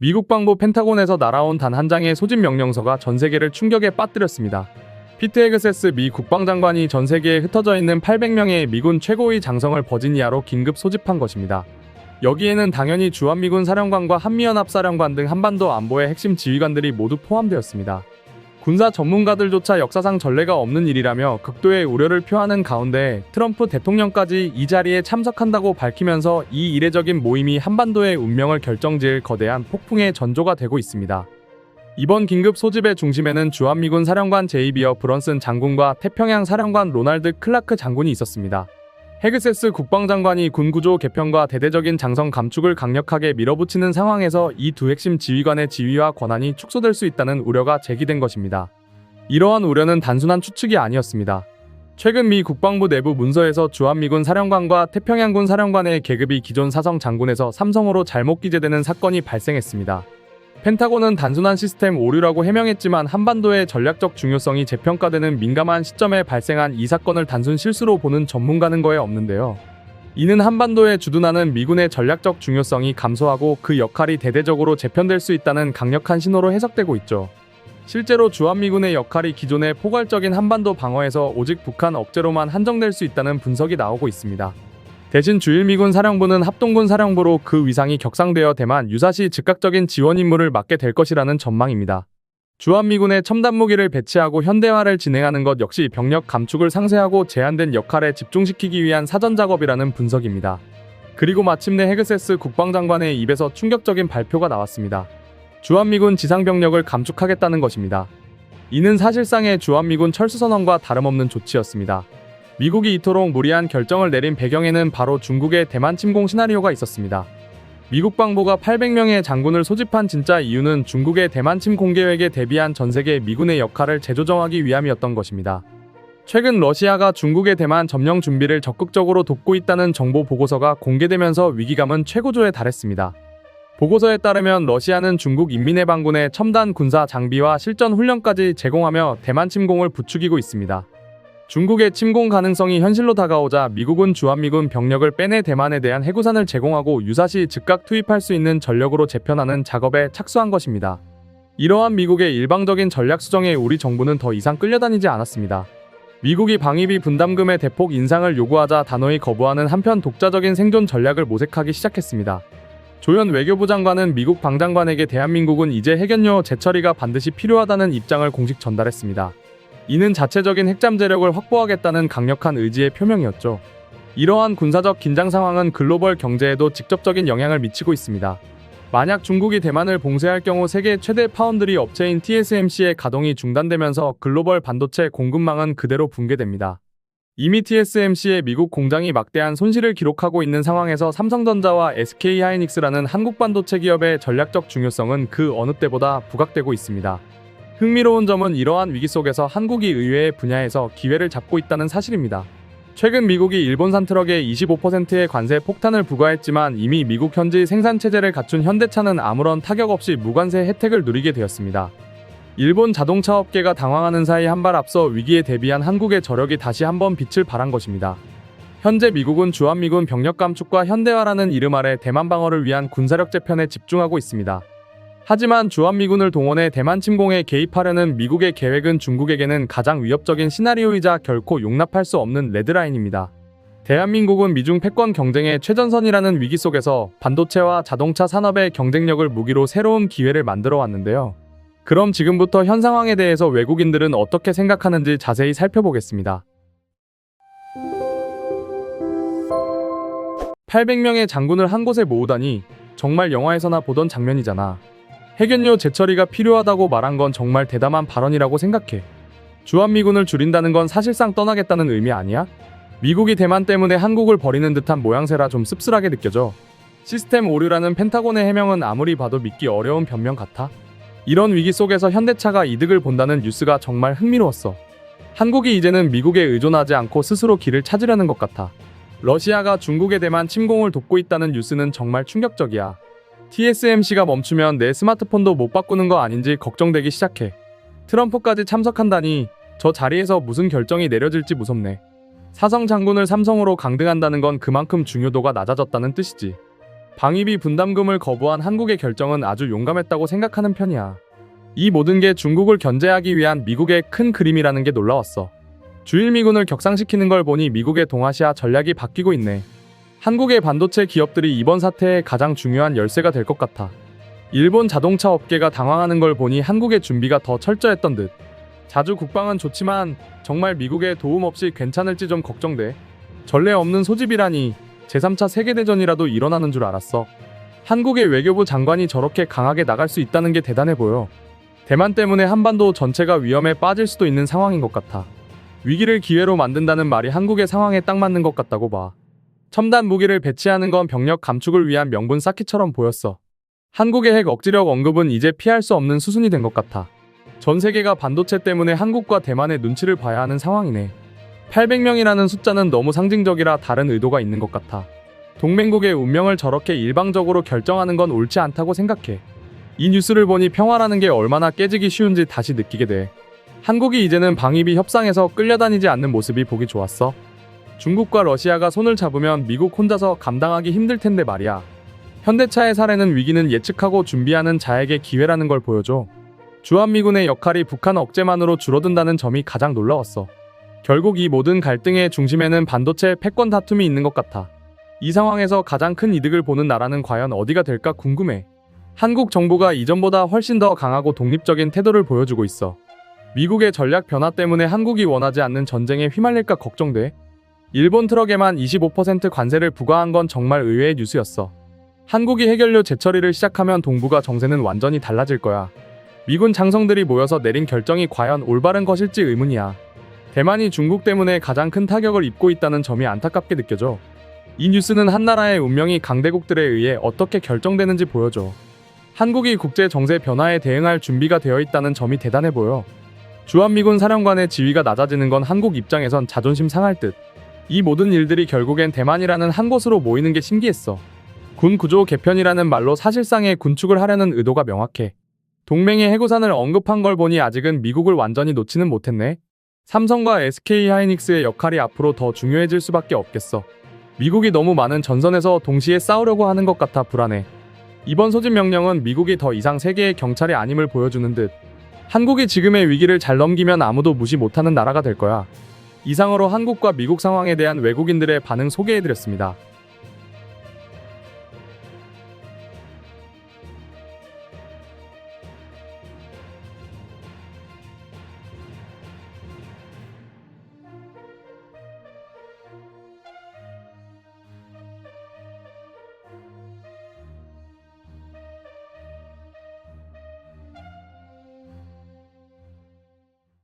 미국 방부 펜타곤에서 날아온 단 한 장의 소집 명령서가 전 세계를 충격에 빠뜨렸습니다. 피트 헤그세스 미 국방장관이 전 세계에 흩어져 있는 800명의 미군 최고의 장성을 버지니아로 긴급 소집한 것입니다. 여기에는 당연히 주한미군 사령관과 한미연합사령관 등 한반도 안보의 핵심 지휘관들이 모두 포함되었습니다. 군사 전문가들조차 역사상 전례가 없는 일이라며 극도의 우려를 표하는 가운데 트럼프 대통령까지 이 자리에 참석한다고 밝히면서 이 이례적인 모임이 한반도의 운명을 결정지을 거대한 폭풍의 전조가 되고 있습니다. 이번 긴급 소집의 중심에는 주한미군 사령관 제이비어 브런슨 장군과 태평양 사령관 로날드 클라크 장군이 있었습니다. 헤그세스 국방장관이 군구조 개편과 대대적인 장성 감축을 강력하게 밀어붙이는 상황에서 이 두 핵심 지휘관의 지위와 권한이 축소될 수 있다는 우려가 제기된 것입니다. 이러한 우려는 단순한 추측이 아니었습니다. 최근 미 국방부 내부 문서에서 주한미군 사령관과 태평양군 사령관의 계급이 기존 사성 장군에서 삼성으로 잘못 기재되는 사건이 발생했습니다. 펜타곤은 단순한 시스템 오류라고 해명했지만 한반도의 전략적 중요성이 재평가되는 민감한 시점에 발생한 이 사건을 단순 실수로 보는 전문가는 거의 없는데요. 이는 한반도에 주둔하는 미군의 전략적 중요성이 감소하고 그 역할이 대대적으로 재편될 수 있다는 강력한 신호로 해석되고 있죠. 실제로 주한미군의 역할이 기존의 포괄적인 한반도 방어에서 오직 북한 억제로만 한정될 수 있다는 분석이 나오고 있습니다. 대신 주일미군 사령부는 합동군 사령부로 그 위상이 격상되어 대만 유사시 즉각적인 지원 임무를 맡게 될 것이라는 전망입니다. 주한미군의 첨단 무기를 배치하고 현대화를 진행하는 것 역시 병력 감축을 상쇄하고 제한된 역할에 집중시키기 위한 사전 작업이라는 분석입니다. 그리고 마침내 헤그세스 국방장관의 입에서 충격적인 발표가 나왔습니다. 주한미군 지상병력을 감축하겠다는 것입니다. 이는 사실상의 주한미군 철수선언과 다름없는 조치였습니다. 미국이 이토록 무리한 결정을 내린 배경에는 바로 중국의 대만 침공 시나리오가 있었습니다. 미국 방부가 800명의 장군을 소집한 진짜 이유는 중국의 대만 침공 계획에 대비한 전세계 미군의 역할을 재조정하기 위함이었던 것입니다. 최근 러시아가 중국의 대만 점령 준비를 적극적으로 돕고 있다는 정보 보고서가 공개되면서 위기감은 최고조에 달했습니다. 보고서에 따르면 러시아는 중국 인민해방군의 첨단 군사 장비와 실전 훈련까지 제공하며 대만 침공을 부추기고 있습니다. 중국의 침공 가능성이 현실로 다가오자 미국은 주한미군 병력을 빼내 대만에 대한 해구산을 제공하고 유사시 즉각 투입할 수 있는 전력으로 재편하는 작업에 착수한 것입니다. 이러한 미국의 일방적인 전략 수정에 우리 정부는 더 이상 끌려다니지 않았습니다. 미국이 방위비 분담금의 대폭 인상을 요구하자 단호히 거부하는 한편 독자적인 생존 전략을 모색하기 시작했습니다. 조현 외교부 장관은 미국 방장관에게 대한민국은 이제 핵연료 재처리가 반드시 필요하다는 입장을 공식 전달했습니다. 이는 자체적인 핵잠재력을 확보하겠다는 강력한 의지의 표명이었죠. 이러한 군사적 긴장 상황은 글로벌 경제에도 직접적인 영향을 미치고 있습니다. 만약 중국이 대만을 봉쇄할 경우 세계 최대 파운드리 업체인 TSMC의 가동이 중단되면서 글로벌 반도체 공급망은 그대로 붕괴됩니다. 이미 TSMC의 미국 공장이 막대한 손실을 기록하고 있는 상황에서 삼성전자와 SK하이닉스라는 한국 반도체 기업의 전략적 중요성은 그 어느 때보다 부각되고 있습니다. 흥미로운 점은 이러한 위기 속에서 한국이 의외의 분야에서 기회를 잡고 있다는 사실입니다. 최근 미국이 일본산 트럭에 25%의 관세 폭탄을 부과했지만 이미 미국 현지 생산체제를 갖춘 현대차는 아무런 타격 없이 무관세 혜택을 누리게 되었습니다. 일본 자동차 업계가 당황하는 사이 한 발 앞서 위기에 대비한 한국의 저력이 다시 한번 빛을 발한 것입니다. 현재 미국은 주한미군 병력 감축과 현대화라는 이름 아래 대만 방어를 위한 군사력 재편에 집중하고 있습니다. 하지만 주한미군을 동원해 대만 침공에 개입하려는 미국의 계획은 중국에게는 가장 위협적인 시나리오이자 결코 용납할 수 없는 레드라인입니다. 대한민국은 미중 패권 경쟁의 최전선이라는 위기 속에서 반도체와 자동차 산업의 경쟁력을 무기로 새로운 기회를 만들어 왔는데요. 그럼 지금부터 현 상황에 대해서 외국인들은 어떻게 생각하는지 자세히 살펴보겠습니다. 800명의 장군을 한 곳에 모으다니 정말 영화에서나 보던 장면이잖아. 핵연료 재처리가 필요하다고 말한 건 정말 대담한 발언이라고 생각해. 주한미군을 줄인다는 건 사실상 떠나겠다는 의미 아니야? 미국이 대만 때문에 한국을 버리는 듯한 모양새라 좀 씁쓸하게 느껴져. 시스템 오류라는 펜타곤의 해명은 아무리 봐도 믿기 어려운 변명 같아. 이런 위기 속에서 현대차가 이득을 본다는 뉴스가 정말 흥미로웠어. 한국이 이제는 미국에 의존하지 않고 스스로 길을 찾으려는 것 같아. 러시아가 중국의 대만 침공을 돕고 있다는 뉴스는 정말 충격적이야. TSMC가 멈추면 내 스마트폰도 못 바꾸는 거 아닌지 걱정되기 시작해. 트럼프까지 참석한다니 저 자리에서 무슨 결정이 내려질지 무섭네. 사성 장군을 삼성으로 강등한다는 건 그만큼 중요도가 낮아졌다는 뜻이지. 방위비 분담금을 거부한 한국의 결정은 아주 용감했다고 생각하는 편이야. 이 모든 게 중국을 견제하기 위한 미국의 큰 그림이라는 게 놀라웠어. 주일미군을 격상시키는 걸 보니 미국의 동아시아 전략이 바뀌고 있네. 한국의 반도체 기업들이 이번 사태의 가장 중요한 열쇠가 될 것 같아. 일본 자동차 업계가 당황하는 걸 보니 한국의 준비가 더 철저했던 듯. 자주 국방은 좋지만 정말 미국의 도움 없이 괜찮을지 좀 걱정돼. 전례 없는 소집이라니 제3차 세계대전이라도 일어나는 줄 알았어. 한국의 외교부 장관이 저렇게 강하게 나갈 수 있다는 게 대단해 보여. 대만 때문에 한반도 전체가 위험에 빠질 수도 있는 상황인 것 같아. 위기를 기회로 만든다는 말이 한국의 상황에 딱 맞는 것 같다고 봐. 첨단 무기를 배치하는 건 병력 감축을 위한 명분 쌓기처럼 보였어. 한국의 핵 억지력 언급은 이제 피할 수 없는 수순이 된 것 같아. 전 세계가 반도체 때문에 한국과 대만의 눈치를 봐야 하는 상황이네. 800명이라는 숫자는 너무 상징적이라 다른 의도가 있는 것 같아. 동맹국의 운명을 저렇게 일방적으로 결정하는 건 옳지 않다고 생각해. 이 뉴스를 보니 평화라는 게 얼마나 깨지기 쉬운지 다시 느끼게 돼. 한국이 이제는 방위비 협상에서 끌려다니지 않는 모습이 보기 좋았어. 중국과 러시아가 손을 잡으면 미국 혼자서 감당하기 힘들 텐데 말이야. 현대차의 사례는 위기는 예측하고 준비하는 자에게 기회라는 걸 보여줘. 주한미군의 역할이 북한 억제만으로 줄어든다는 점이 가장 놀라웠어. 결국 이 모든 갈등의 중심에는 반도체 패권 다툼이 있는 것 같아. 이 상황에서 가장 큰 이득을 보는 나라는 과연 어디가 될까 궁금해. 한국 정부가 이전보다 훨씬 더 강하고 독립적인 태도를 보여주고 있어. 미국의 전략 변화 때문에 한국이 원하지 않는 전쟁에 휘말릴까 걱정돼. 일본 트럭에만 25% 관세를 부과한 건 정말 의외의 뉴스였어. 한국이 해결료 재처리를 시작하면 동북아 정세는 완전히 달라질 거야. 미군 장성들이 모여서 내린 결정이 과연 올바른 것일지 의문이야. 대만이 중국 때문에 가장 큰 타격을 입고 있다는 점이 안타깝게 느껴져. 이 뉴스는 한 나라의 운명이 강대국들에 의해 어떻게 결정되는지 보여줘. 한국이 국제 정세 변화에 대응할 준비가 되어 있다는 점이 대단해 보여. 주한미군 사령관의 지위가 낮아지는 건 한국 입장에선 자존심 상할 듯. 이 모든 일들이 결국엔 대만이라는 한 곳으로 모이는 게 신기했어. 군 구조 개편이라는 말로 사실상의 군축을 하려는 의도가 명확해. 동맹의 해구산을 언급한 걸 보니 아직은 미국을 완전히 놓지는 못했네. 삼성과 SK하이닉스의 역할이 앞으로 더 중요해질 수밖에 없겠어. 미국이 너무 많은 전선에서 동시에 싸우려고 하는 것 같아 불안해. 이번 소집 명령은 미국이 더 이상 세계의 경찰이 아님을 보여주는 듯. 한국이 지금의 위기를 잘 넘기면 아무도 무시 못하는 나라가 될 거야. 이상으로 한국과 미국 상황에 대한 외국인들의 반응 소개해드렸습니다.